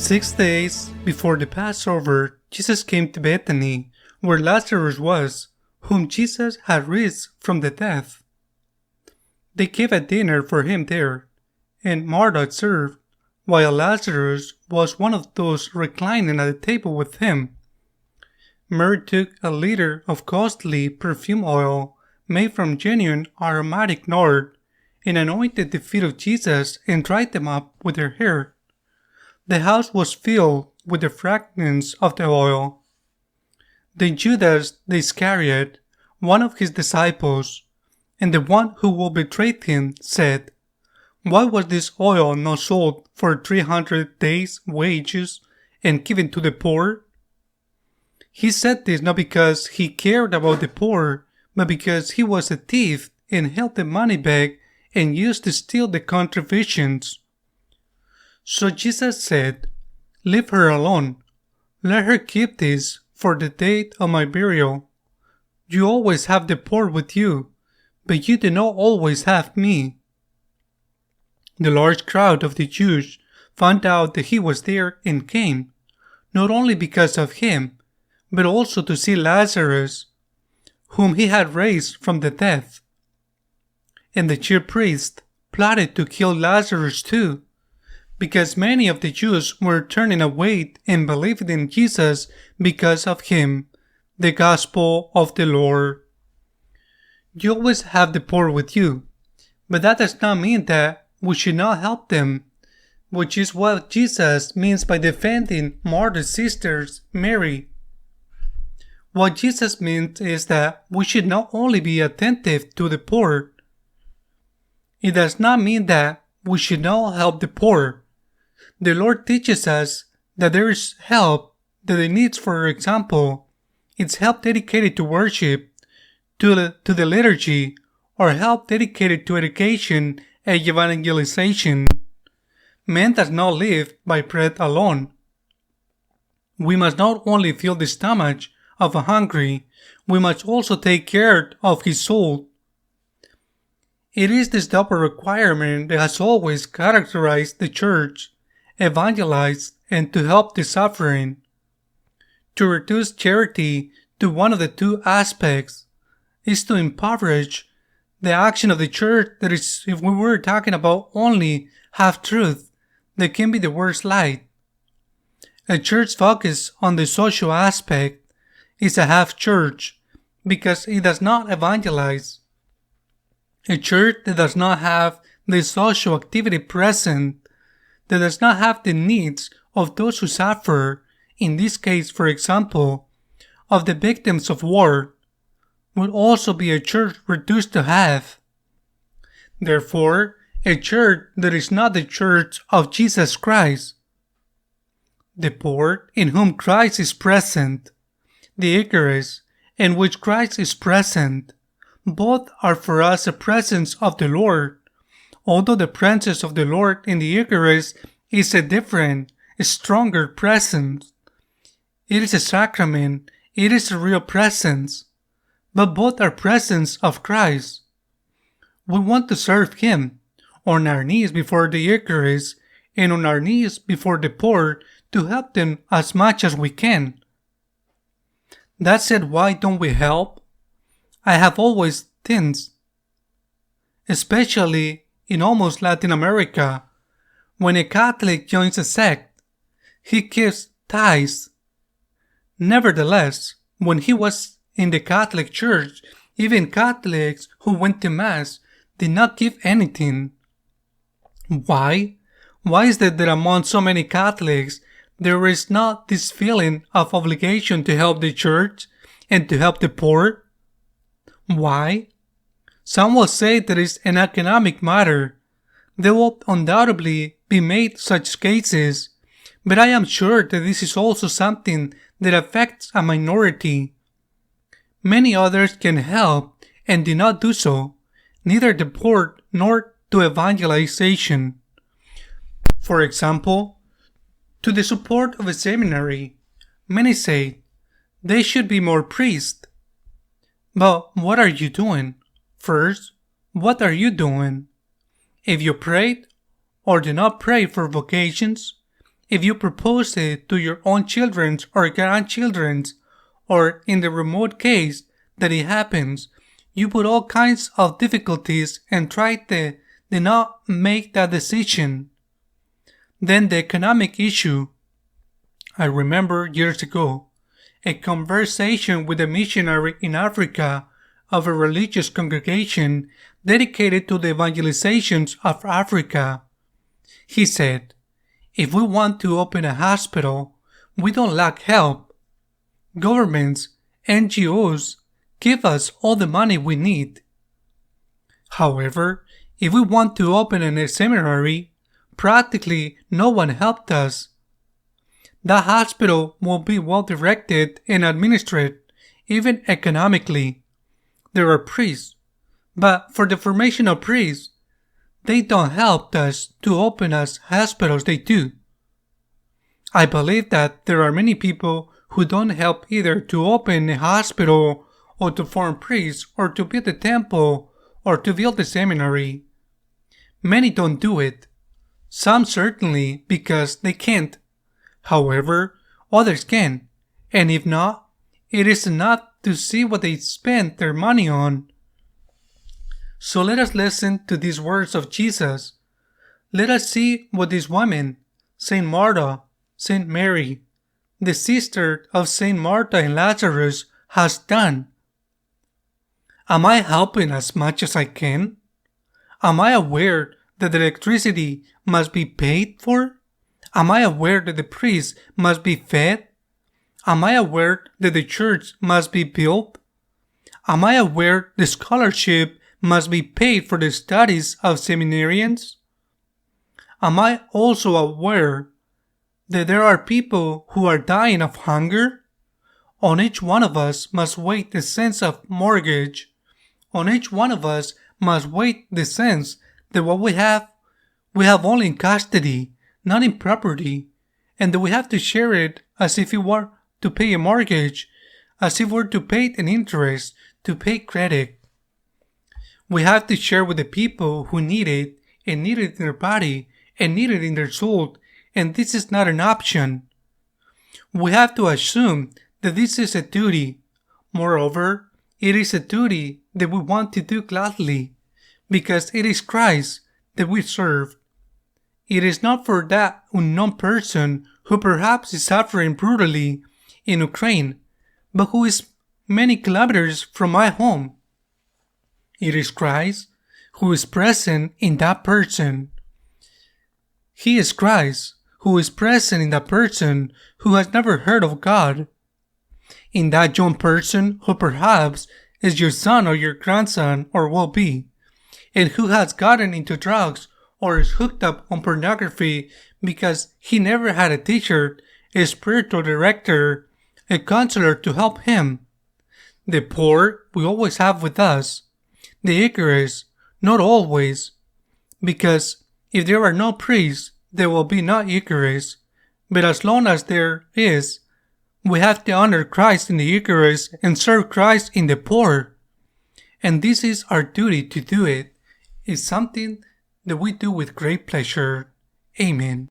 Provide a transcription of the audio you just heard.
6 days before the Passover, Jesus came to Bethany, where Lazarus was, whom Jesus had raised from the dead. They gave a dinner for him there, and Martha served, while Lazarus was one of those reclining at the table with him. Mary took a liter of costly perfume oil made from genuine aromatic nard, and anointed the feet of Jesus and dried them up with her hair. The house was filled with the fragrance of the oil. Then Judas the Iscariot, one of his disciples, and the one who will betray him, said, "Why was this oil not sold for 300 days' wages and given to the poor?" He said this not because he cared about the poor, but because he was a thief and held the money bag and used to steal the contributions. So Jesus said, "Leave her alone. Let her keep this for the date of my burial. You always have the poor with you, but you do not always have me." The large crowd of the Jews found out that he was there and came, not only because of him, but also to see Lazarus, whom he had raised from the dead. And the chief priest plotted to kill Lazarus too, because many of the Jews were turning away and believing in Jesus because of him, the gospel of the Lord. You always have the poor with you, but that does not mean that we should not help them, which is what Jesus means by defending Martha's sister Mary. What Jesus means is that we should not only be attentive to the poor. It does not mean that we should not help the poor. The Lord teaches us that there is help that it needs. For example, it's help dedicated to worship, to the liturgy, or help dedicated to education and evangelization. Man does not live by bread alone. We must not only fill the stomach of a hungry, we must also take care of his soul. It is this double requirement that has always characterized the church: evangelize and to help the suffering. To reduce charity to one of the two aspects is to impoverish the action of the church. That is, if we were talking about only half-truth, that can be the worst light. A church focused on the social aspect is a half-church because it does not evangelize. A church that does not have the social activity present, that does not have the needs of those who suffer, in this case, for example, of the victims of war, would also be a church reduced to half. Therefore, a church that is not the church of Jesus Christ. The poor in whom Christ is present, the Eucharist in which Christ is present, both are for us a presence of the Lord, although the presence of the Lord in the Eucharist is a different, a stronger presence. It is a sacrament, it is a real presence, but both are presence of Christ. We want to serve Him on our knees before the Eucharist and on our knees before the poor to help them as much as we can. That said, why don't we help? I have always think, especially in almost Latin America, when a Catholic joins a sect, he gives tithes. Nevertheless, when he was in the Catholic Church, even Catholics who went to Mass did not give anything. Why? Why is it that among so many Catholics there is not this feeling of obligation to help the church and to help the poor? Why? Some will say that it is an economic matter. There will undoubtedly be made such cases, but I am sure that this is also something that affects a minority. Many others can help and do not do so, neither the poor nor to evangelization. For example, to the support of a seminary, many say they should be more priests. But what are you doing? First, what are you doing? If you prayed or do not pray for vocations, if you propose it to your own children's or grandchildren's, or in the remote case that it happens, you put all kinds of difficulties and try to not make that decision. Then the economic issue. I remember years ago a conversation with a missionary in Africa of a religious congregation dedicated to the evangelizations of Africa. He said, if we want to open a hospital, we don't lack help. Governments, NGOs, give us all the money we need. However, if we want to open a seminary, practically no one helped us. The hospital will be well directed and administered, even economically. There are priests, but for the formation of priests, they don't help us to open us hospitals, they do. I believe that there are many people who don't help either to open a hospital or to form priests or to build a temple or to build a seminary. Many don't do it. Some certainly because they can't. However, others can, and if not, it is enough to see what they spend their money on. So let us listen to these words of Jesus. Let us see what this woman, Saint Martha, Saint Mary, the sister of Saint Martha and Lazarus, has done. Am I helping as much as I can? Am I aware that the electricity must be paid for? Am I aware that the priest must be fed? Am I aware that the church must be built? Am I aware the scholarship must be paid for the studies of seminarians? Am I also aware that there are people who are dying of hunger? On each one of us must weigh the sense of mortgage. On each one of us must weigh the sense that what we have only in custody, not in property, and that we have to share it as if it were to pay a mortgage, as if we're to pay an interest, to pay credit. We have to share with the people who need it, and need it in their body, and need it in their soul, and this is not an option. We have to assume that this is a duty. Moreover, it is a duty that we want to do gladly, because it is Christ that we serve. It is not for that unknown person who perhaps is suffering brutally in Ukraine, but who is many kilometers from my home. It is Christ who is present in that person. He is Christ who is present in that person who has never heard of God. In that young person who perhaps is your son or your grandson or will be, and who has gotten into drugs or is hooked up on pornography because he never had a teacher, a spiritual director, a counselor to help him. The poor we always have with us. The Icarus, not always. Because if there are no priests, there will be no Icarus. But as long as there is, we have to honor Christ in the Eucharist and serve Christ in the poor. And this is our duty to do it. It's something that we do with great pleasure. Amen.